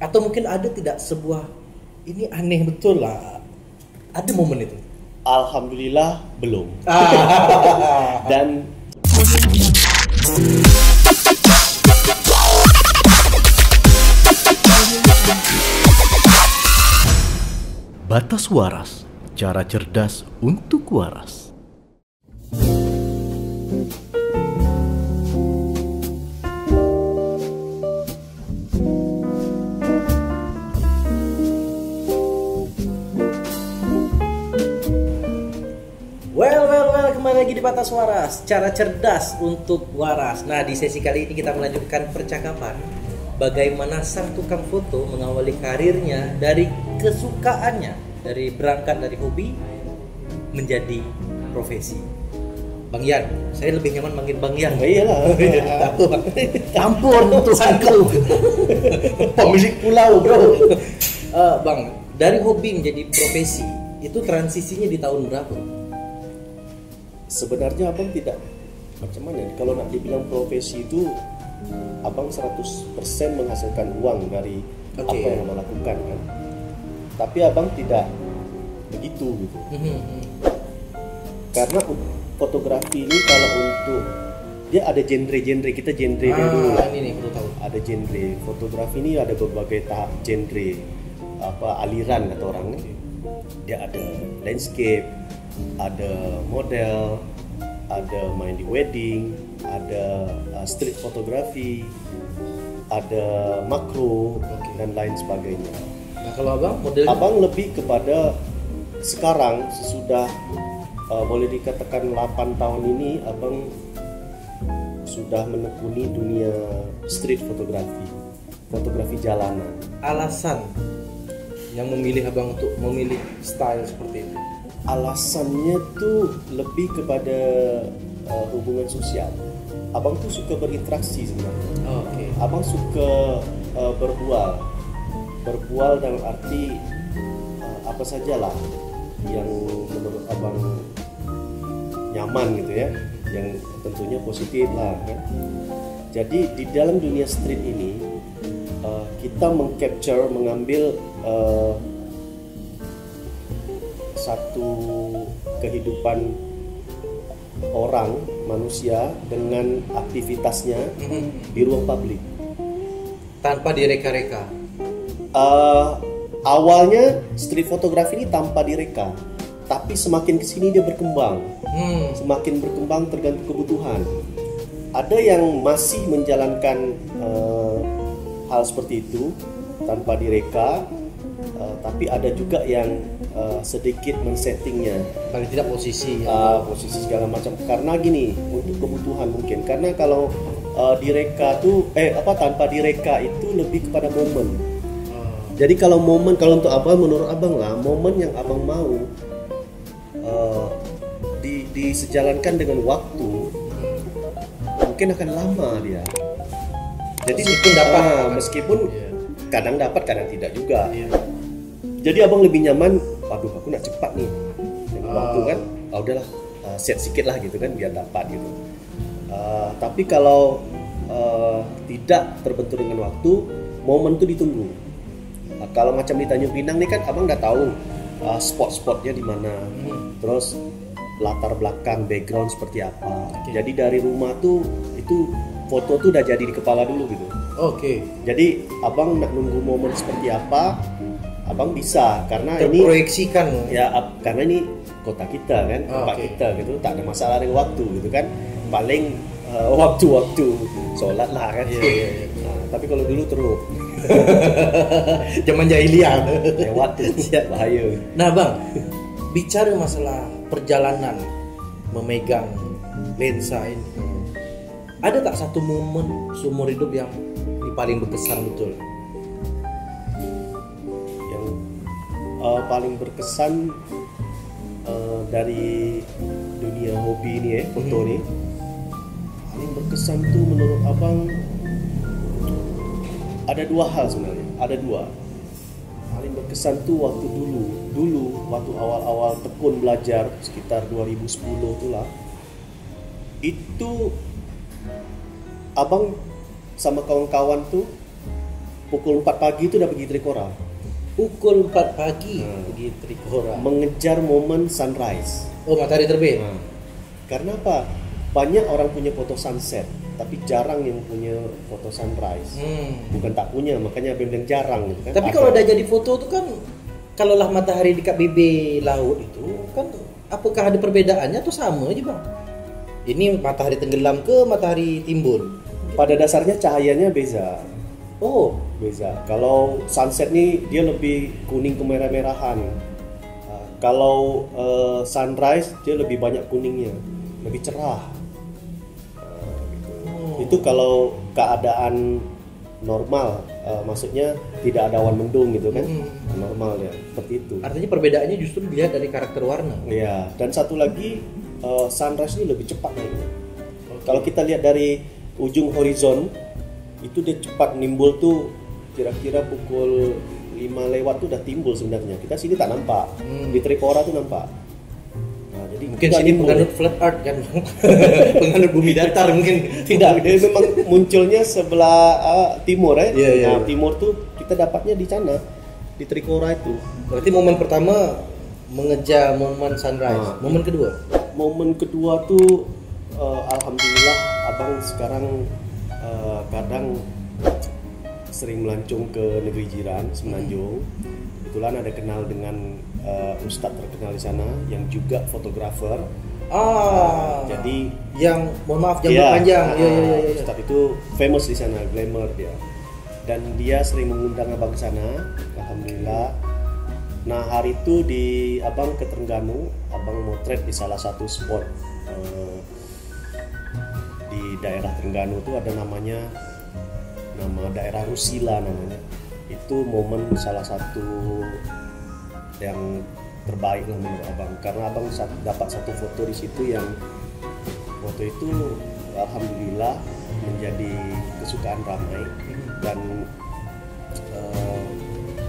Atau mungkin ada tidak sebuah ini aneh betul lah, ada momen itu? Alhamdulillah belum. Dan Batas Waras, cara cerdas untuk waras. Well, kembali lagi di Batas Waras, cara cerdas untuk waras. Nah, di sesi kali ini kita melanjutkan percakapan bagaimana sang tukang foto mengawali karirnya dari kesukaannya, dari berangkat dari hobi menjadi profesi. Bang Yan, saya lebih nyaman manggil Bang Yan. iyalah, Campur Tuhanku. pemilik pulau, bro. Bang, dari hobi menjadi profesi itu transisinya di tahun berapa? Sebenarnya abang tidak macam mana nih, kalau nak dibilang profesi itu abang 100% menghasilkan uang dari apa yang abang lakukan kan. Tapi abang tidak begitu gitu. Karena fotografi ini kalau untuk dia ada genre-genre, kita genre dulu lah. Ini nih perlu tahu. Ada genre fotografi ini, ada berbagai tahap genre, aliran kata orang nih. Dia ada landscape, ada model, ada main di wedding, ada street fotografi, ada makro, dan lain sebagainya. Nah, kalau abang lebih kepada sekarang sesudah boleh dikatakan 8 tahun ini abang sudah menekuni dunia street fotografi jalanan. Alasan yang memilih abang untuk memilih style seperti itu? Alasannya tuh lebih kepada hubungan sosial. Abang tuh suka berinteraksi sebenarnya. Abang suka berbual dalam arti apa sajalah yang menurut abang nyaman gitu ya, yang tentunya positif lah kan. Jadi di dalam dunia street ini kita mengambil satu kehidupan orang, manusia dengan aktivitasnya di ruang publik tanpa direka-reka. Awalnya street fotografi ini tanpa direka, tapi semakin kesini dia berkembang. Semakin berkembang tergantung kebutuhan. Ada yang masih menjalankan hal seperti itu tanpa direka, tapi ada juga yang sedikit men-settingnya, paling tidak posisi segala macam. Karena gini, untuk kebutuhan mungkin. Karena kalau direka tuh tanpa direka itu lebih kepada momen. Jadi kalau untuk abang, menurut abang lah, momen yang abang mau disejalankan dengan waktu mungkin akan lama dia. Jadi meskipun kadang dapat, kadang tidak juga. Jadi abang lebih nyaman, waduh aku nak cepat nih dengan waktu kan, udahlah set sikit lah gitu kan biar dapat gitu. Tapi kalau tidak terbentur dengan waktu, momen itu ditunggu. Kalau macam di Tanjung Pinang nih kan abang udah tahu spot-spotnya di mana, terus latar belakang background seperti apa. Jadi dari rumah tuh itu foto tuh udah jadi di kepala dulu gitu. Jadi abang nak nunggu momen seperti apa, abang bisa karena terproyeksikan ya, karena ini kota kita kan, tempat kita gitu, tak ada masalah dengan waktu gitu kan. Paling waktu-waktu sholat lah kan. Tapi kalau dulu terus zaman jahiliyah lewat tuh bahaya. Nah bang, bicara masalah perjalanan memegang lensa ini, ada tak satu momen seumur hidup yang paling berkesan betul? Yang paling berkesan dari dunia hobi ini foto nih, paling berkesan tuh menurut abang ada dua hal sebenarnya. Paling berkesan tuh waktu dulu waktu awal-awal tekun belajar sekitar 2010 tuh lah. Itu abang sama kawan-kawan tuh pukul 4 pagi itu udah pergi Trikora. Pukul 4 pagi pergi Trikora. Mengejar momen sunrise. Oh, matahari terbit. Karena apa? Banyak orang punya foto sunset, tapi jarang yang punya foto sunrise. Bukan tak punya, makanya bilang jarang gitu kan. Tapi kalau udah jadi foto itu kan, kalaulah matahari di KBB laut itu kan, apakah ada perbedaannya atau sama aja bang? Ini matahari tenggelam ke matahari timbul? Pada dasarnya cahayanya beza. Oh, Beza. Kalau sunset nih dia lebih kuning kemerah-merahan. Kalau sunrise dia lebih banyak kuningnya, lebih cerah. Itu kalau keadaan normal, maksudnya tidak ada awan mendung gitu kan, normal ya, seperti itu. Artinya perbedaannya justru dilihat dari karakter warna. Iya. Dan satu lagi, sunrise ini lebih cepat naiknya. Kalau kita lihat dari ujung horizon, itu dia cepat nimbul tuh, kira-kira pukul 5 lewat tuh udah timbul sebenarnya. Kita sini tak nampak, di Trikora tuh nampak. Nah, jadi Mungkin sini penganut flat earth kan, penganut bumi datar mungkin. tidak, dia memang munculnya sebelah timur ya. Iya. Timur tuh kita dapatnya di sana, di Trikora itu. Berarti momen pertama mengejar momen sunrise. Momen kedua tuh alhamdulillah abang sekarang kadang sering melancong ke negeri jiran Semenanjung. Kebetulan ada kenal dengan ustadz terkenal di sana yang juga fotografer. Jadi yang mohon maaf jambul panjang. Iya. Ustadz itu famous di sana, glamour dia. Dan dia sering mengundang abang ke sana. Alhamdulillah. Nah, hari itu abang ke Terengganu, abang motret di salah satu spot di daerah Terengganu itu ada nama daerah Rusila namanya. Itu momen salah satu yang terbaik lah menurut abang, karena abang dapat satu foto di situ yang foto itu alhamdulillah menjadi kesukaan ramai dan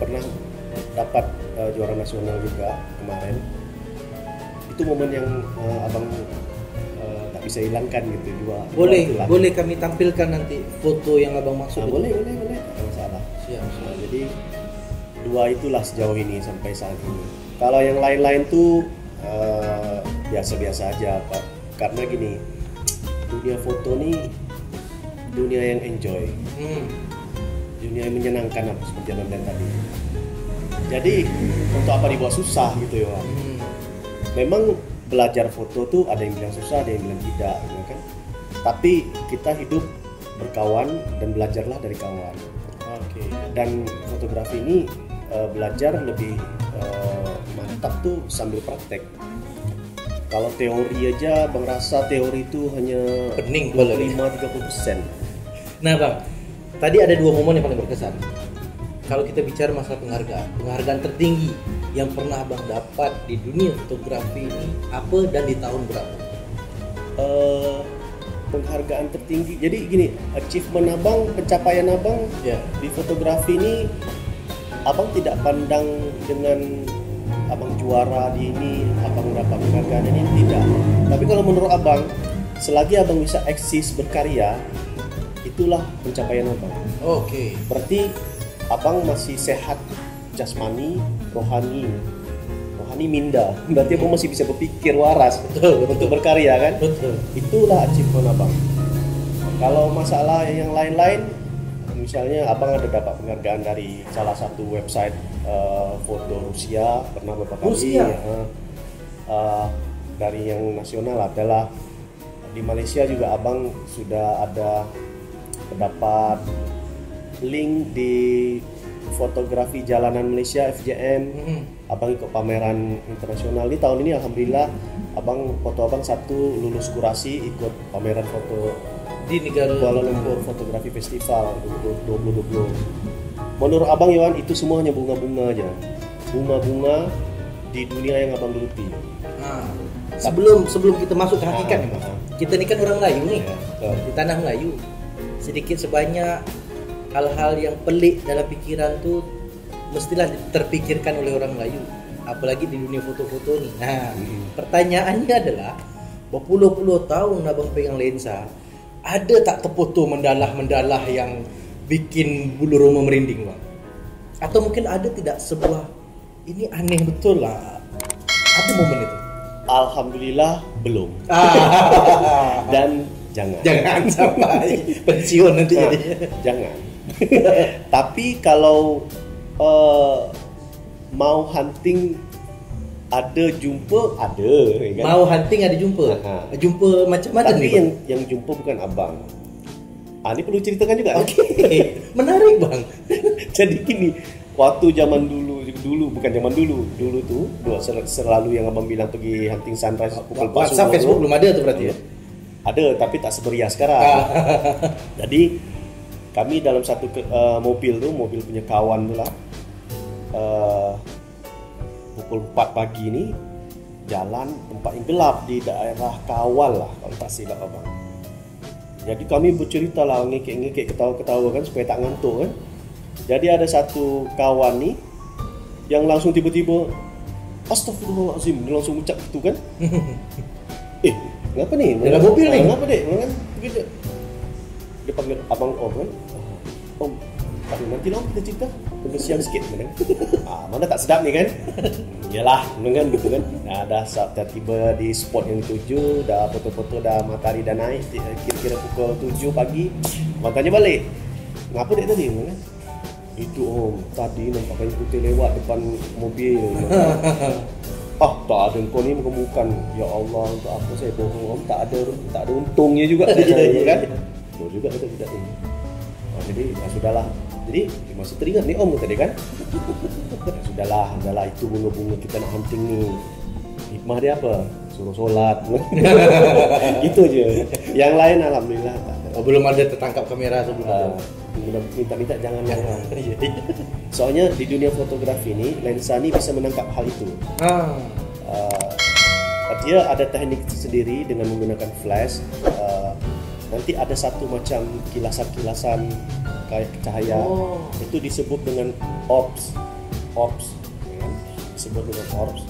pernah dapat juara nasional juga kemarin. Itu momen yang abang tak bisa hilangkan gitu. Boleh kami tampilkan nanti foto yang abang maksud. Boleh, tidak masalah. Siap. Jadi dua itulah sejauh ini sampai saat ini. Kalau yang lain-lain tuh biasa-biasa aja Pak. Karena gini, dunia foto nih dunia yang enjoy, dunia yang menyenangkan apa seperti yang bilang tadi. Jadi untuk apa dibuat susah gitu ya Pak. Memang belajar foto tuh ada yang bilang susah, ada yang bilang tidak, gitu kan. Tapi kita hidup berkawan dan belajarlah dari kawan. Dan fotografi ini belajar lebih mantap tuh sambil praktek. Kalau teori aja, bang rasa teori itu hanya pening 25-30%. Nah bang, tadi ada dua momen yang paling berkesan. Kalau kita bicara masalah penghargaan tertinggi yang pernah abang dapat di dunia fotografi ini apa dan di tahun berapa? Penghargaan tertinggi, jadi gini, achievement abang, pencapaian abang di fotografi ini, abang tidak pandang dengan abang juara di ini, abang dapat penghargaan ini, tidak. Tapi kalau menurut abang, selagi abang bisa eksis berkarya, itulah pencapaian abang. Berarti abang masih sehat jasmani, rohani minda. Berarti abang masih bisa berpikir waras untuk berkarya kan? Betul. Itulah achievement abang. Kalau masalah yang lain-lain, misalnya abang ada dapat penghargaan dari salah satu website foto Rusia, pernah beberapa kali. Dari yang nasional adalah di Malaysia juga abang sudah ada dapat link di fotografi jalanan Malaysia FJM. Abang ikut pameran internasional ini tahun ini, alhamdulillah foto abang satu lulus kurasi ikut pameran foto di negara Kuala Lumpur Fotografi Festival 2020. Menurut abang Yohan, itu semua hanya bunga-bunga aja, bunga-bunga di dunia yang abang geluti. Sebelum kita masuk ke hakikat, kita ini kan orang Melayu nih, di tanah Melayu. Sedikit sebanyak hal-hal yang pelik dalam pikiran tuh mestilah terpikirkan oleh orang Melayu, apalagi di dunia foto-foto nih. Nah, pertanyaannya adalah berpuluh-puluh tahun abang pegang lensa, ada tak terfoto mendalah yang bikin bulu roma merinding bang? Atau mungkin ada tidak sebuah ini aneh betul lah, ada momen itu? Alhamdulillah belum. Dan jangan sampai pensiun nanti jadi. Jangan. Tapi kalau mau hunting ada jumpa ada kan? Mau hunting ada jumpa. Jumpa macam mana tapi nih? yang jumpa bukan abang. Ini perlu ceritakan juga. Okey. Menarik bang. Jadi gini, waktu zaman dulu bukan zaman dulu tuh selalu yang abang bilang pergi hunting sunrise pukul 4 WhatsApp Facebook belum ada tuh berarti ya? Ada, tapi tak seberiah sekarang. Jadi kami dalam satu mobil punya kawan tu lah, pukul 4 pagi ni jalan tempat yang gelap di daerah Kawal lah kalau tak silap abang. Jadi kami bercerita lah, ngekek-ngekek, ketawa-ketawa kan supaya tak ngantuk kan. Jadi ada satu kawan ni yang langsung tiba-tiba Astaghfirullahaladzim, dia langsung ucap gitu kan. Kenapa ni? Dalam mobil ni? Kenapa dek? Dia panggil abang Om kan. Om, nanti lah kita cerita. Kena siang sikit kan. Mana tak sedap ni kan. Yalah, kan gitu kan. Dah tiba di spot yang dituju, dah foto-foto, dah matahari dah naik. Kira-kira pukul 7 pagi, matanya balik. Ngapa dek tadi? Kan? Itu Om, tadi nampak kain putih lewat depan mobil. Tak ada, kau ni bukan. Ya Allah, untuk apa saya bohong Om? Tak ada untungnya juga saya kan. Betul juga kita ini. Jadi sudahlah. Jadi masih teringat ni Om tadi kan. Sudahlah itu bunga-bunga kita nak hunting ni. Hikmah dia apa? Suruh solat. Itu je. Yang lain alhamdulillah tak ada. Belum ada tertangkap kamera sebelum minta jangan. Soalnya di dunia fotografi ni lensa ni bisa menangkap hal itu. Dia ada teknik sendiri dengan menggunakan flash. Nanti ada satu macam kilasan-kilasan kayak cahaya. Itu disebut dengan orbs. Disebut dengan orbs.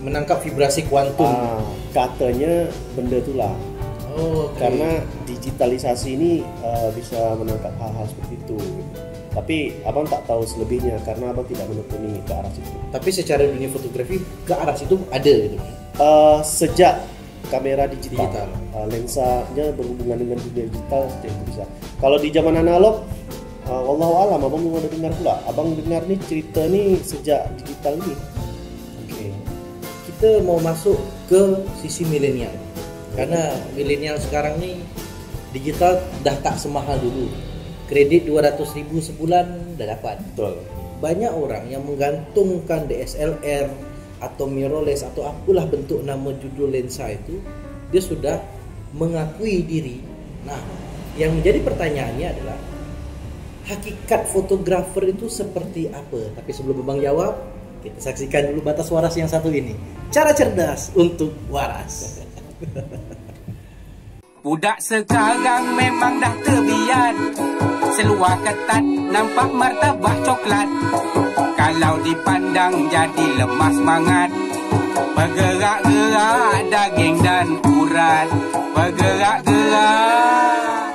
Menangkap vibrasi kuantum. Katanya benda itulah. Karena digitalisasi ini bisa menangkap hal-hal seperti itu. Tapi abang tak tahu selebihnya karena abang tidak menekuni ke arah situ. Tapi secara dunia fotografi ke arah situ ada gitu. Sejak kamera digital. Lensanya berhubungan dengan dunia digital sejak itu bisa. Kalau di zaman analog, wallahu alam abang belum ada dengar pula. Abang dengar ni cerita ni sejak digital ni. Kita mau masuk ke sisi milenial. Karena milenial sekarang ni digital dah tak semahal dulu. Kredit 200,000 sebulan dah dapat. Betul. Banyak orang yang menggantungkan DSLR atau mirrorless atau apalah bentuk nama judul lensa itu, dia sudah mengakui diri. Nah, yang menjadi pertanyaannya adalah hakikat fotografer itu seperti apa? Tapi sebelum Abang jawab, kita saksikan dulu batas waras yang satu ini. Cara cerdas untuk waras. Budak sekarang memang dah terbiar. Seluar ketat nampak martabak coklat. Kalau dipandang jadi lemah semangat. Bergerak-gerak daging dan urat. Bergerak-gerak